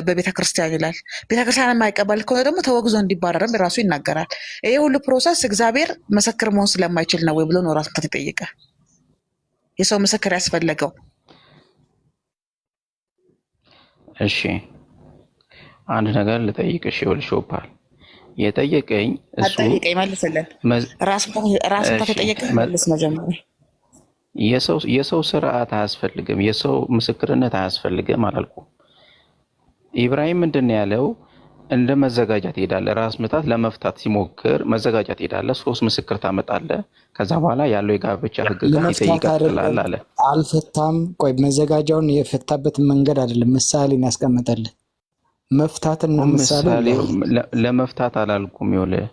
በቤተክርስቲያን ይላል። ቤተክርስቲያን የማይቀበል ከሆነ ደግሞ ተወግዞ እንዲባረርም ራሱ ይናገራል። ይሄ ሁሉ ፕሮሰስ እግዚአብሔር ምስክር መሆን ስለማይችል ነው ወይ ብሎ ነው ራስ ምታት የጠየቀ። የሰው ምስክር ያስፈለገው። እሺ አንድ ነገር ልጠይቅሽ። ይኸውልሽ ኦፓል የጠየቀኝ እሱ መልስልን። ራስ ምታት የጠየቀኝ መልስ መጀመሪያ የሰው ስርዓት አያስፈልግም፣ የሰው ምስክርነት አያስፈልግም አላልኩም። ኢብራሂም ምንድን ነው ያለው? እንደ መዘጋጃት ትሄዳለህ። ራስ ምታት ለመፍታት ሲሞክር መዘጋጃት ትሄዳለህ፣ 3 ምስክር ታመጣለህ። ከዛ በኋላ ያለው የጋብቻ ህግ ይቀጥላል አለ። አልፈታም። ቆይ መዘጋጃውን የፈታበትን መንገድ አይደለም ምሳሌን ያስቀመጠልህ። መፍታትና ምሳሌ ለመፍታት አላልኩም። ይኸውልህ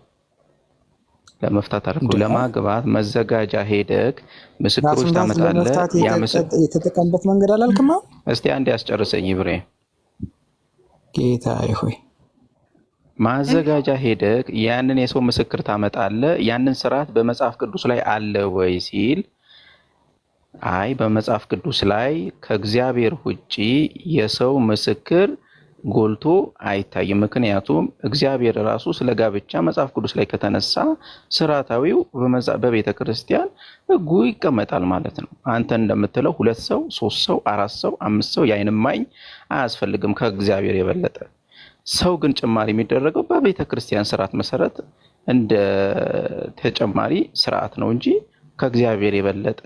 ለመፍታት አልኩ። ለማግባት መዘጋጃ ሄደክ ምስክሮች ታመጣለህ። የተጠቀምበት መንገድ አላልክማ። እስቲ አንዴ ያስጨርሰኝ ኢብራሂም። ጌታዬ ሆይ ማዘጋጃ ሄደክ ያንን የሰው ምስክር ታመጣለህ። ያንን ስርዓት በመጽሐፍ ቅዱስ ላይ አለ ወይ ሲል አይ በመጽሐፍ ቅዱስ ላይ ከእግዚአብሔር ውጪ የሰው ምስክር ጎልቶ አይታይም። ምክንያቱም እግዚአብሔር ራሱ ስለ ጋብቻ መጽሐፍ ቅዱስ ላይ ከተነሳ ስርዓታዊው በቤተ ክርስቲያን ህጉ ይቀመጣል ማለት ነው። አንተ እንደምትለው 2 ሰው 3 ሰው 4 ሰው 5 ሰው የዓይን እማኝ አያስፈልግም ከእግዚአብሔር የበለጠ። ሰው ግን ጭማሪ የሚደረገው በቤተ ክርስቲያን ስርዓት መሰረት እንደ ተጨማሪ ስርዓት ነው እንጂ ከእግዚአብሔር የበለጠ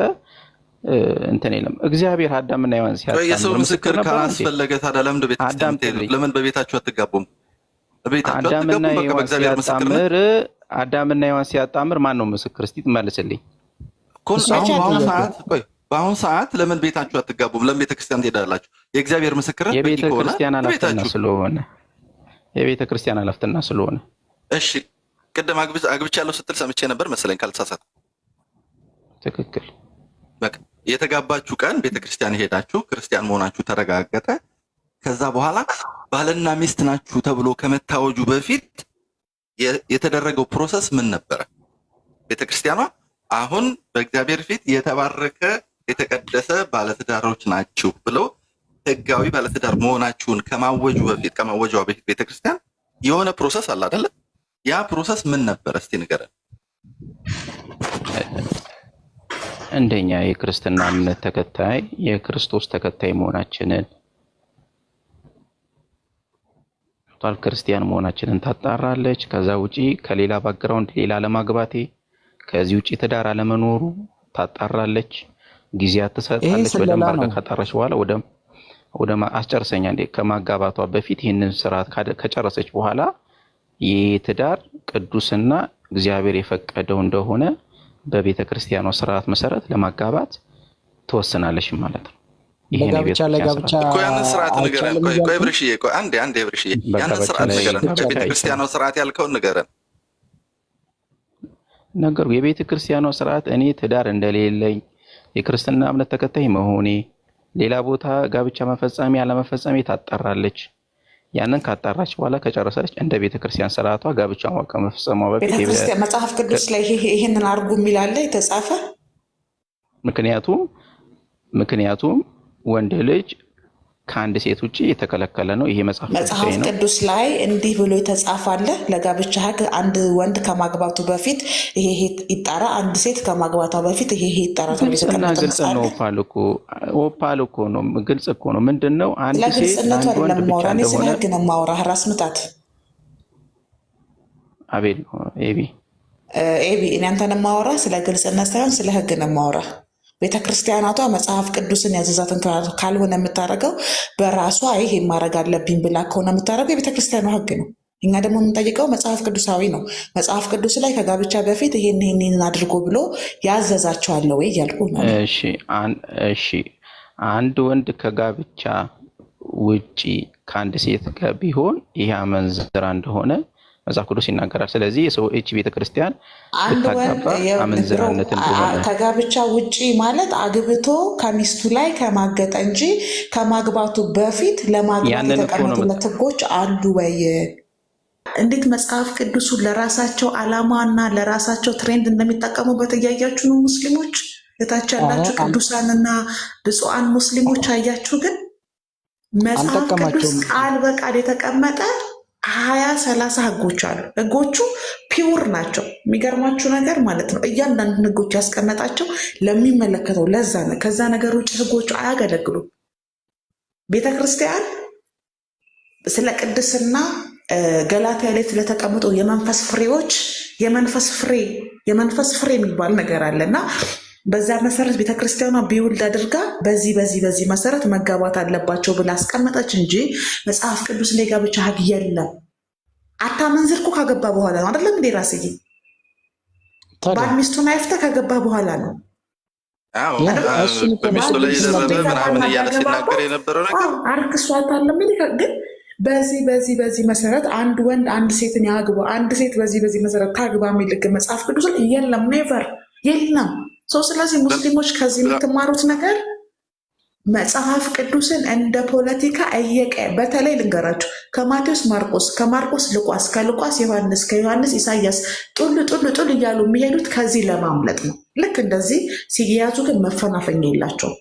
እንትን የለም። እግዚአብሔር አዳምና ሔዋን ሲያጣምር የሰው ምስክር ካላስፈለገ ታዲያ ለምን በቤታችሁ አትጋቡም? አዳምና ሔዋን ሲያጣምር ማን ነው ምስክር? እስቲ ትመልስልኝ። በአሁኑ ሰዓት ለምን ቤታችሁ አትጋቡም? ለምን ቤተክርስቲያን ትሄዳላችሁ? የእግዚአብሔር ምስክር የቤተክርስቲያን ኃላፊነት ስለሆነ እሺ ቅድም አግብቻለሁ ስትል ሰምቼ ነበር መሰለኝ ካልተሳሳትኩ። ትክክል። በቃ የተጋባችሁ ቀን ቤተክርስቲያን ሄዳችሁ ክርስቲያን መሆናችሁ ተረጋገጠ። ከዛ በኋላ ባልና ሚስት ናችሁ ተብሎ ከመታወጁ በፊት የተደረገው ፕሮሰስ ምን ነበረ? ቤተክርስቲያኗ አሁን በእግዚአብሔር ፊት የተባረከ የተቀደሰ ባለትዳሮች ናችሁ ብለው ህጋዊ ባለትዳር መሆናችሁን ከማወጇ በፊት ቤተክርስቲያን የሆነ ፕሮሰስ አለ አይደለ? ያ ፕሮሰስ ምን ነበር? እስቲ ንገረን። እንደኛ የክርስትና እምነት ተከታይ የክርስቶስ ተከታይ መሆናችንን ክርስቲያን መሆናችንን ታጣራለች። ከዛ ውጪ ከሌላ ባክግራውንድ ሌላ ለማግባቴ ከዚህ ውጪ ትዳር አለመኖሩ ታጣራለች። ጊዜያት ትሰጣለች። በደንብ አድርጋ ካጣራች በኋላ ወደ አስጨርሰኛ እንደ ከማጋባቷ በፊት ይህንን ስርዓት ከጨረሰች በኋላ የትዳር ቅዱስና እግዚአብሔር የፈቀደው እንደሆነ በቤተ ክርስቲያኗ ስርዓት መሰረት ለማጋባት ትወስናለች ማለት ነው። ለጋብቻ እኮ ያንን ስርዓት ንገረን። ቆይ ብርሽዬ፣ ቆይ አንዴ ብርሽዬ፣ ያንን ስርዓት ንገረን። በቤተ ክርስቲያኗ ስርዓት ያልከውን ንገረን። ነገሩ የቤተ ክርስቲያኗ ስርዓት እኔ ትዳር እንደሌለኝ የክርስትና እምነት ተከታይ መሆኔ ሌላ ቦታ ጋብቻ መፈጸም ያለመፈጸም ታጣራለች። ያንን ካጣራች በኋላ ከጨረሰች እንደ ቤተ ክርስቲያን ስርዓቷ ጋብቻ ከመፈጸሟ በፊት ቤተ ክርስቲያን መጽሐፍ ቅዱስ ላይ ይሄንን አድርጉ የሚል አለ የተጻፈ። ምክንያቱም ወንድ ልጅ ከአንድ ሴት ውጪ የተከለከለ ነው። ይሄ መጽሐፍ ቅዱስ ላይ እንዲህ ብሎ የተጻፈ አለ። ለጋብቻ ሕግ አንድ ወንድ ከማግባቱ በፊት ይሄ ይጣራ፣ አንድ ሴት ከማግባቷ በፊት ይሄ ይጣራ ተብሎ የተቀመጠ ግልጽ ነው። ኦፓል እኮ ነው፣ ግልጽ እኮ ነው። ምንድነው አንድ ሴት አንድ ወንድ ብቻ እንደሆነ ስለ ሕግ ነው የማወራህ። ራስ ምታት አቤል ኤቢ እኔ አንተን የማወራህ ስለ ግልጽነት ሳይሆን ስለ ሕግ ነው የማወራህ። ቤተክርስቲያናቷ መጽሐፍ ቅዱስን ያዘዛትን ካልሆነ የምታደርገው በራሷ ይሄ ማድረግ አለብኝ ብላ ከሆነ የምታደርገው የቤተክርስቲያኗ ሕግ ነው። እኛ ደግሞ የምንጠይቀው መጽሐፍ ቅዱሳዊ ነው። መጽሐፍ ቅዱስ ላይ ከጋብቻ በፊት ይሄን አድርጎ ብሎ ያዘዛቸዋል ወይ እያልኩ ነው። እሺ አንድ ወንድ ከጋብቻ ውጪ ከአንድ ሴት ጋር ቢሆን ይሄ አመንዝራ እንደሆነ መጽሐፍ ቅዱስ ይናገራል። ስለዚህ የሰዎች ቤተክርስቲያን ብታጋባ አመንዝራነት እንደሆነ ከጋብቻ ውጪ ማለት አግብቶ ከሚስቱ ላይ ከማገጠ እንጂ ከማግባቱ በፊት ለማግባት የተቀመጡለት ሕጎች አሉ ወይ? እንዴት መጽሐፍ ቅዱሱ ለራሳቸው ዓላማ እና ለራሳቸው ትሬንድ እንደሚጠቀሙበት እያያችሁ ነው። ሙስሊሞች እታች ያላችሁ ቅዱሳንና ብፁዓን ሙስሊሞች አያችሁ። ግን መጽሐፍ ቅዱስ ቃል በቃል የተቀመጠ 20-30 ሕጎች አሉ። ሕጎቹ ፒውር ናቸው። የሚገርማችሁ ነገር ማለት ነው እያንዳንዱን ሕጎች ያስቀመጣቸው ለሚመለከተው ለዛ ነው። ከዛ ነገር ውጭ ሕጎቹ አያገለግሉም። ቤተክርስቲያን ስለ ቅድስና ገላትያ ላይ ስለተቀምጠው የመንፈስ ፍሬዎች የመንፈስ ፍሬ የሚባል ነገር አለና በዛ መሰረት ቤተክርስቲያኗ ቢውልድ አድርጋ በዚህ መሰረት መጋባት አለባቸው ብላ አስቀመጠች እንጂ መጽሐፍ ቅዱስ ላይ ጋብቻ ሕግ የለም። አታመንዝር እኮ ካገባ በኋላ ነው አይደለም እንዴ? ራስዬ ባል ሚስቱን አይፍታ ካገባ በኋላ ነው። በሚስቱ ላይ የዘረበ ምናምን እያለ ሲናገር የነበረው ነገር አርክሷታል። ግን በዚህ መሰረት አንድ ወንድ አንድ ሴትን ያግባ፣ አንድ ሴት በዚህ መሰረት ታግባ የሚል ሕግ መጽሐፍ ቅዱስ ላይ የለም። ኔቨር የለም። ስለዚህ ሙስሊሞች ከዚህ የምትማሩት ነገር መጽሐፍ ቅዱስን እንደ ፖለቲካ በተለይ ልንገራችሁ፣ ከማቴዎስ ማርቆስ፣ ከማርቆስ ሉቃስ፣ ከሉቃስ ዮሐንስ፣ ከዮሐንስ ኢሳያስ ጡል እያሉ የሚሄዱት ከዚህ ለማምለጥ ነው። ልክ እንደዚህ ሲያዙ ግን መፈናፈኛ የላቸው።